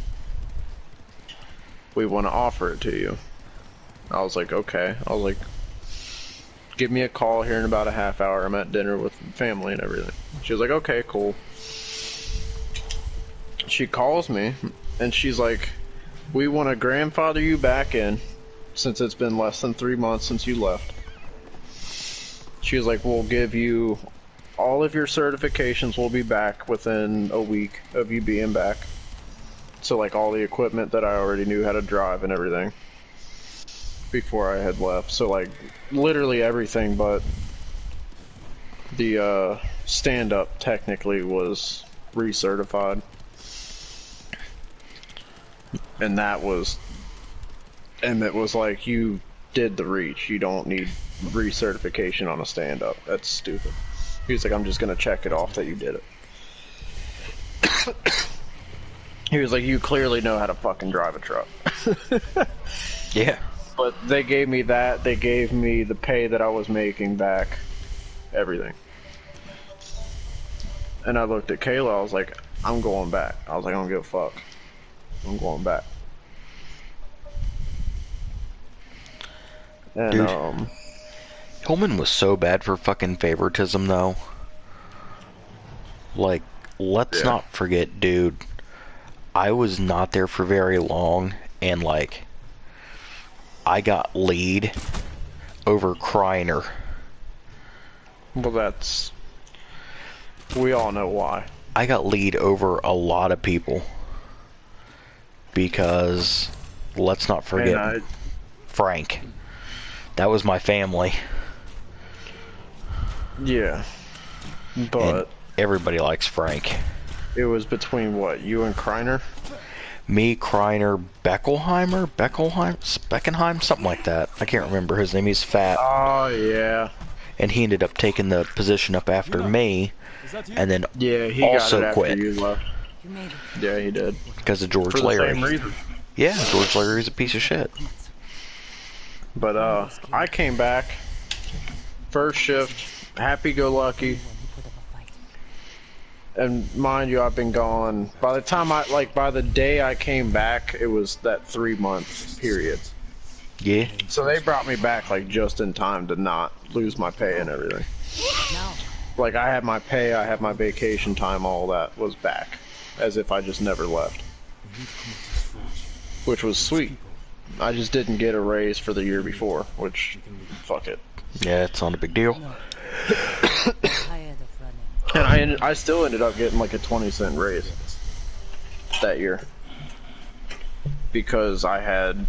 We want to offer it to you. I was like, okay. I was like, give me a call here in about a half hour. I'm at dinner with family and everything. She was like, okay, cool. She calls me and she's like, we want to grandfather you back in since it's been less than 3 months since you left. She was like, we'll give you all of your certifications will be back within a week of you being back. So like all the equipment that I already knew how to drive and everything before I had left. So like literally everything but the stand-up technically was recertified. And that was, and it was like, you did the reach. You don't need recertification on a stand-up. That's stupid. He was like, I'm just gonna check it off that you did it. He was like, you clearly know how to fucking drive a truck. Yeah. But they gave me that. They gave me the pay that I was making back. Everything. And I looked at Kayla. I was like, I'm going back. I was like, I don't give a fuck. I'm going back. And, dude, Hillman was so bad for fucking favoritism, though. Like, let's not forget, dude, I was not there for very long, and, like, I got lead over Kreiner. Well, that's... we all know why. I got lead over a lot of people. Because, let's not forget, Frank. That was my family. Yeah. But... and everybody likes Frank. It was between what, you and Kreiner? Me, Kreiner, Beckenheim, something like that. I can't remember his name. He's fat. Oh, yeah. And he ended up taking the position up after me, and then yeah, he also got it quit. after you left. Yeah, he did. Because of George For the Larry. same reason. Yeah, George Larry's a piece of shit. But I came back, first shift, happy-go-lucky. And mind you, I've been gone. By the time by the day I came back, it was that 3-month period. Yeah. So they brought me back like just in time to not lose my pay and everything. Like I had my pay, I had my vacation time, all that was back, as if I just never left. Which was sweet. I just didn't get a raise for the year before, which, fuck it. Yeah, it's not a big deal. And I still ended up getting like a 20-cent raise that year. Because I had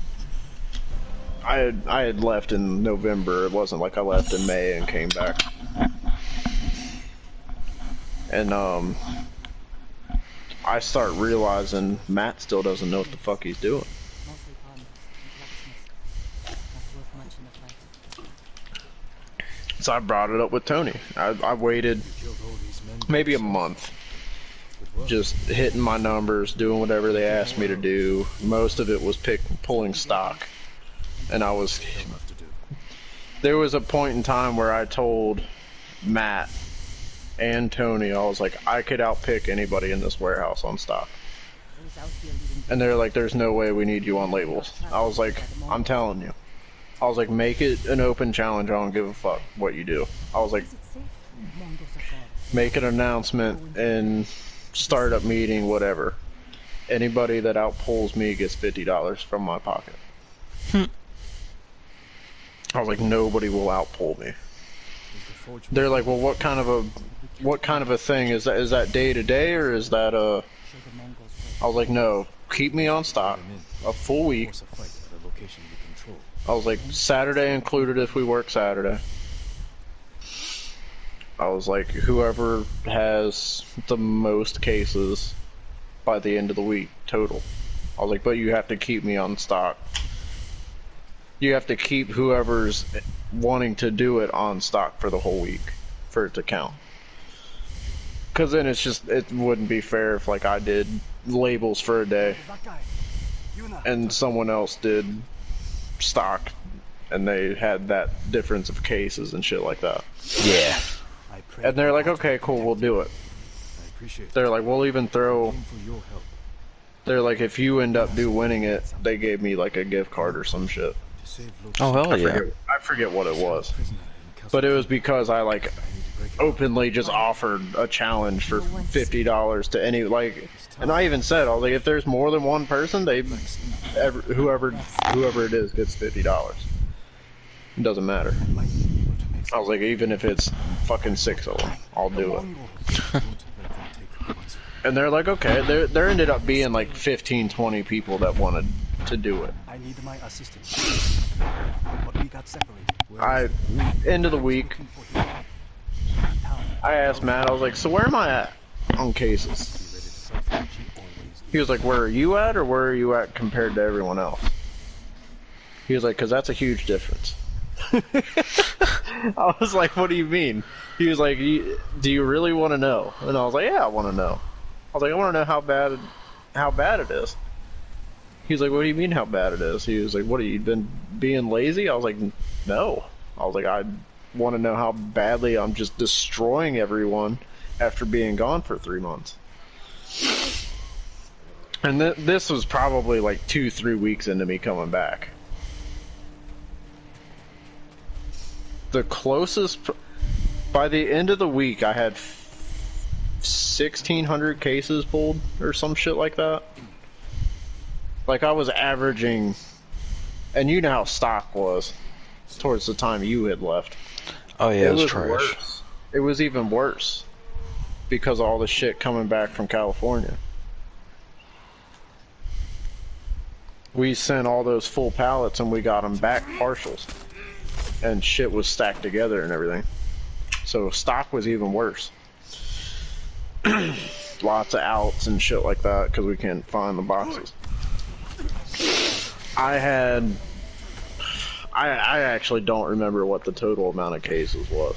left in November. It wasn't like I left in May and came back. And I start realizing Matt still doesn't know what the fuck he's doing. So I brought it up with Tony. I waited maybe a month, just hitting my numbers, doing whatever they asked me to do. Most of it was pulling stock, and there was a point in time where I told Matt and Tony, I was like, I could outpick anybody in this warehouse on stock. And they're like, there's no way we need you on labels. I was like, I'm telling you. I was like, make it an open challenge. I don't give a fuck what you do. I was like, make an announcement and startup meeting, whatever. Anybody that outpulls me gets $50 from my pocket. I was like, nobody will outpull me. They're like, well, what kind of a thing is that? Is that day to day or is that I was like, no, keep me on stock a full week. I was like, Saturday included if we work Saturday. I was like, whoever has the most cases by the end of the week total. I was like, but you have to keep me on stock. You have to keep whoever's wanting to do it on stock for the whole week for it to count. Because then it wouldn't be fair if like I did labels for a day and someone else did stock and they had that difference of cases and shit like that. Yeah. And they're like, okay, cool, we'll do it. They're like, we'll even throw... They're like, if you end up winning it, they gave me like a gift card or some shit. Oh, hell yeah. I forget what it was. But it was because I like openly just offered a challenge for $50 to any, like, and I even said, I was like, if there's more than one person, whoever it is gets $50. It doesn't matter. I was like, even if it's fucking 6 of them, I'll do it. And they're like, okay. There ended up being like 15, 20 people that wanted to do it. I need my assistance. But we got separated. End of the week, I asked Matt, I was like, so where am I at on cases? He was like, where are you at, or where are you at compared to everyone else? He was like, because that's a huge difference. I was like, what do you mean? He was like, do you really want to know? And I was like, yeah, I want to know. I was like, I want to know how bad it is. He was like, what do you mean how bad it is? He was like, what, have you been being lazy? I was like, no. I was like, I want to know how badly I'm just destroying everyone after being gone for 3 months. And this was probably like 2-3 weeks into me coming back. The closest, by the end of the week, I had 1,600 cases pulled or some shit like that. Like, I was averaging, and you know how stock was towards the time you had left. Oh yeah, it was trash. Worse. It was even worse because of all the shit coming back from California. We sent all those full pallets and we got them back partials. And shit was stacked together and everything. So stock was even worse. Lots of outs and shit like that because we can't find the boxes. I actually don't remember what the total amount of cases was.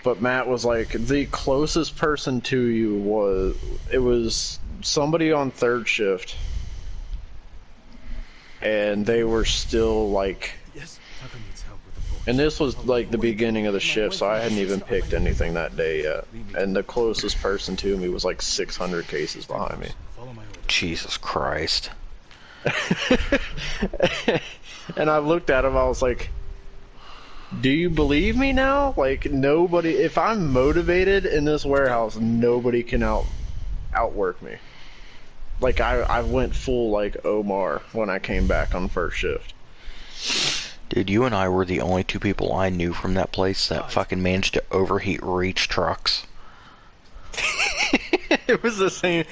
But Matt was like, the closest person to you was somebody on third shift. And they were still like, and this was like the beginning of the shift, so I hadn't even picked anything that day yet. And the closest person to me was like 600 cases behind me. Jesus Christ. And I looked at him, I was like, do you believe me now? Like, nobody, if I'm motivated in this warehouse, nobody can outwork me. Like, I went full, like, Omar when I came back on first shift. Dude, you and I were the only two people I knew from that place that fucking managed to overheat reach trucks. It was the same.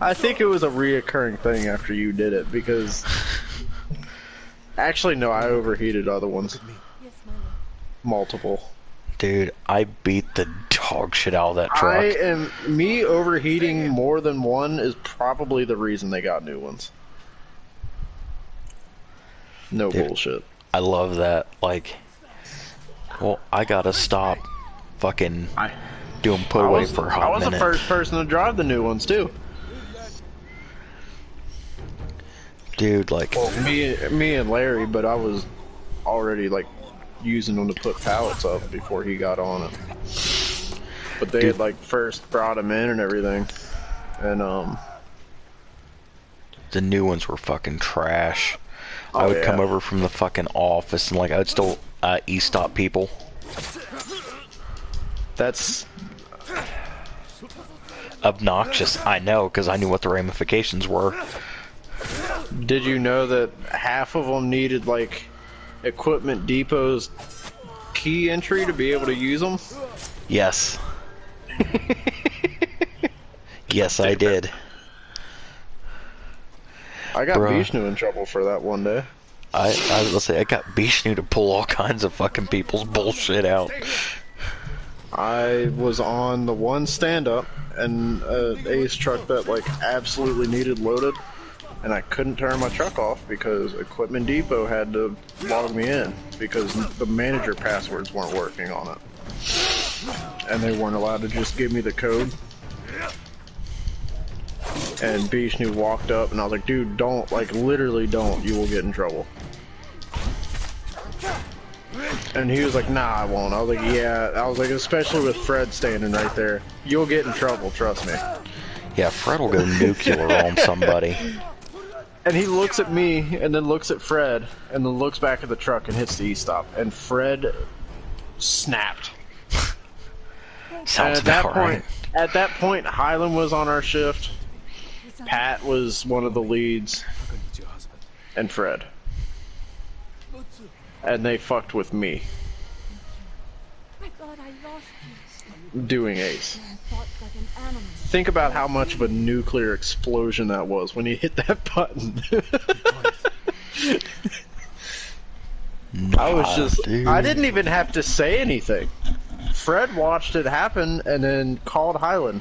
I think it was a reoccurring thing after you did it, because... Actually, no, I overheated other ones. Multiple. Dude, I beat the dog shit out of that truck. Me overheating more than one is probably the reason they got new ones. No Dude, bullshit. I love that. Like, well, I gotta stop fucking doing put away for a hot minute. I was the first person to drive the new ones too. Dude, like, well, me and Larry, but I was already like using them to put pallets up before he got on it. But they had like first brought them in and everything, and the new ones were fucking trash. Oh, I would come over from the fucking office and like I would still e-stop people. That's obnoxious. I know, because I knew what the ramifications were. Did you know that half of them needed like Equipment Depot's key entry to be able to use them? Yes. Yes, I did. I got Vishnu in trouble for that one day. I was gonna say, I got Vishnu to pull all kinds of fucking people's bullshit out. I was on the one stand-up and an Ace truck that like absolutely needed loaded, and I couldn't turn my truck off because Equipment Depot had to log me in because the manager passwords weren't working on it, and they weren't allowed to just give me the code. And Bishnu walked up, and I was like, "Dude, don't, like, literally don't. You will get in trouble." And he was like, "Nah, I won't." I was like, "Yeah." I was like, especially with Fred standing right there, you'll get in trouble. Trust me. Yeah, Fred will go nuclear on somebody. And he looks at me, and then looks at Fred, and then looks back at the truck and hits the E-stop. And Fred snapped. Sounds And at about that right. point, at that point, Highland was on our shift. Pat was one of the leads, I'm gonna need your husband. and Fred. And they fucked with me, I thought I lost you. doing Ace. I fought like an animal. Think about how much of a nuclear explosion that was when you hit that button. I was just, dude. I didn't even have to say anything. Fred watched it happen and then called Highland.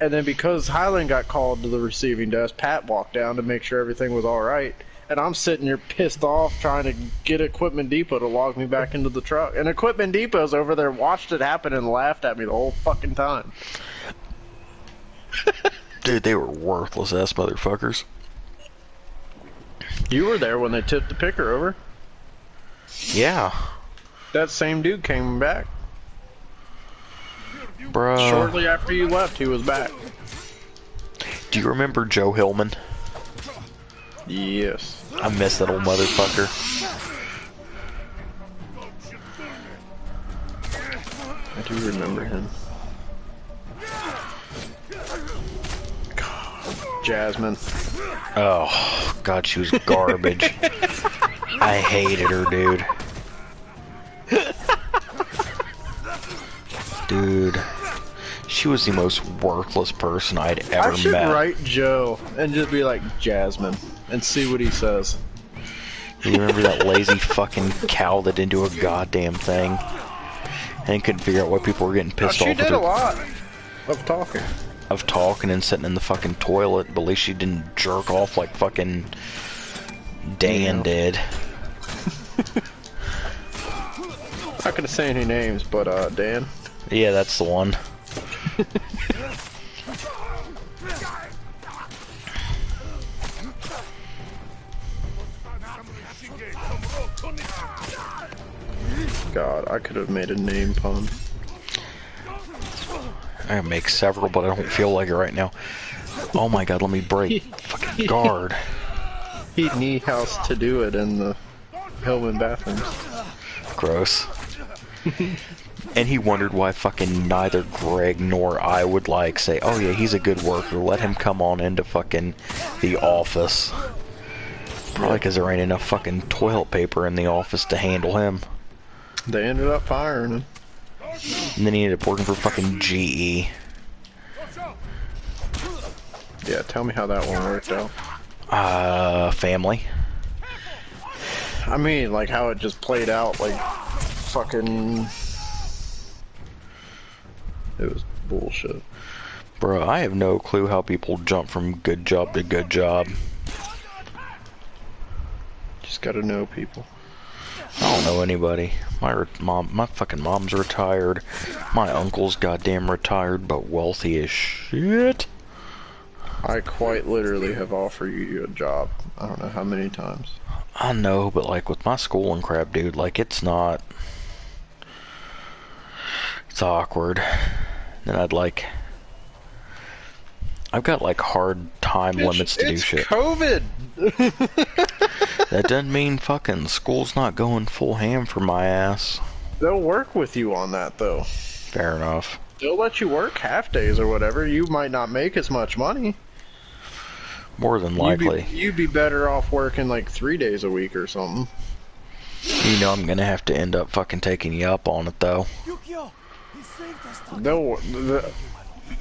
And then because Highland got called to the receiving desk, Pat walked down to make sure everything was alright. And I'm sitting here pissed off trying to get Equipment Depot to log me back into the truck. And Equipment Depot's over there, watched it happen and laughed at me the whole fucking time. Dude, they were worthless ass motherfuckers. You were there when they tipped the picker over. Yeah. That same dude came back. Bruh. Shortly after you left, he was back. Do you remember Joe Hillman? Yes. I miss that old motherfucker. I do remember him. God, Jasmine. Oh, God, she was garbage. I hated her, dude. Dude. She was the most worthless person I'd ever I should met. write Joe and just be like, Jasmine, and see what he says. You remember that lazy fucking cow that didn't do a goddamn thing? And couldn't figure out why people were getting pissed off She with did her. a lot of talking. Of talking and sitting in the fucking toilet, but at least she didn't jerk off like fucking Dan Yeah. did. Not gonna say any names, but Dan. Yeah, that's the one. God, I could have made a name pun. I can make several, but I don't feel like it right now. Oh my God, let me break. Fucking guard. He'd need house to do it in the Hillman bathrooms. Gross. And he wondered why fucking neither Greg nor I would like say, oh yeah, he's a good worker, let him come on into fucking the office. Probably because there ain't enough fucking toilet paper in the office to handle him. They ended up firing him. And then he ended up working for fucking GE. Yeah, tell me how that one worked out. Family. I mean, like how it just played out, like fucking. It was bullshit. Bro, I have no clue how people jump from good job to good job. Just gotta know people. I don't know anybody. My fucking mom's retired. My uncle's goddamn retired, but wealthy as shit. I quite literally have offered you a job. I don't know how many times. I know, but like with my school and crap, dude, like it's not. It's awkward. Then I've got like hard time limits to do shit. It's COVID! That doesn't mean fucking school's not going full ham for my ass. They'll work with you on that though. Fair enough. They'll let you work half days or whatever. You might not make as much money. More than likely. You'd be better off working like 3 days a week or something. You know I'm gonna have to end up fucking taking you up on it though. Yukio! He saved us.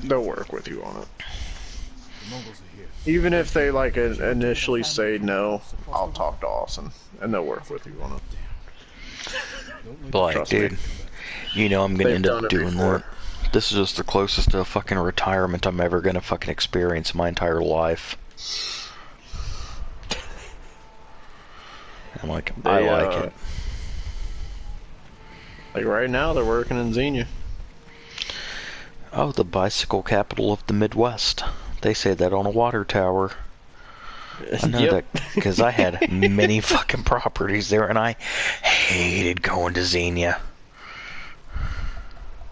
They'll work with you on it. The Mongols are here. Even if they like initially say no, I'll talk to Austin and they'll work with you on it. But like, Trust me. dude, You know I'm gonna They've end done up it doing before. that. This is just the closest to fucking retirement I'm ever gonna fucking experience in my entire life. I'm like, I They, like it. Like right now, they're working in Xenia. Oh, the bicycle capital of the Midwest. They say that on a water tower. I know Yep. that because I had many fucking properties there, and I hated going to Xenia.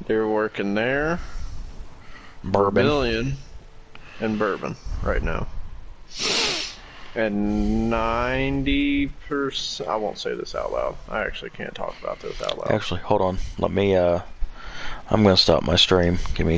They're working there, Bourbon. Vermilion, and Bourbon right now. And 90%... I won't say this out loud. I actually can't talk about this out loud. Actually, hold on. Let me, I'm gonna stop my stream. Give me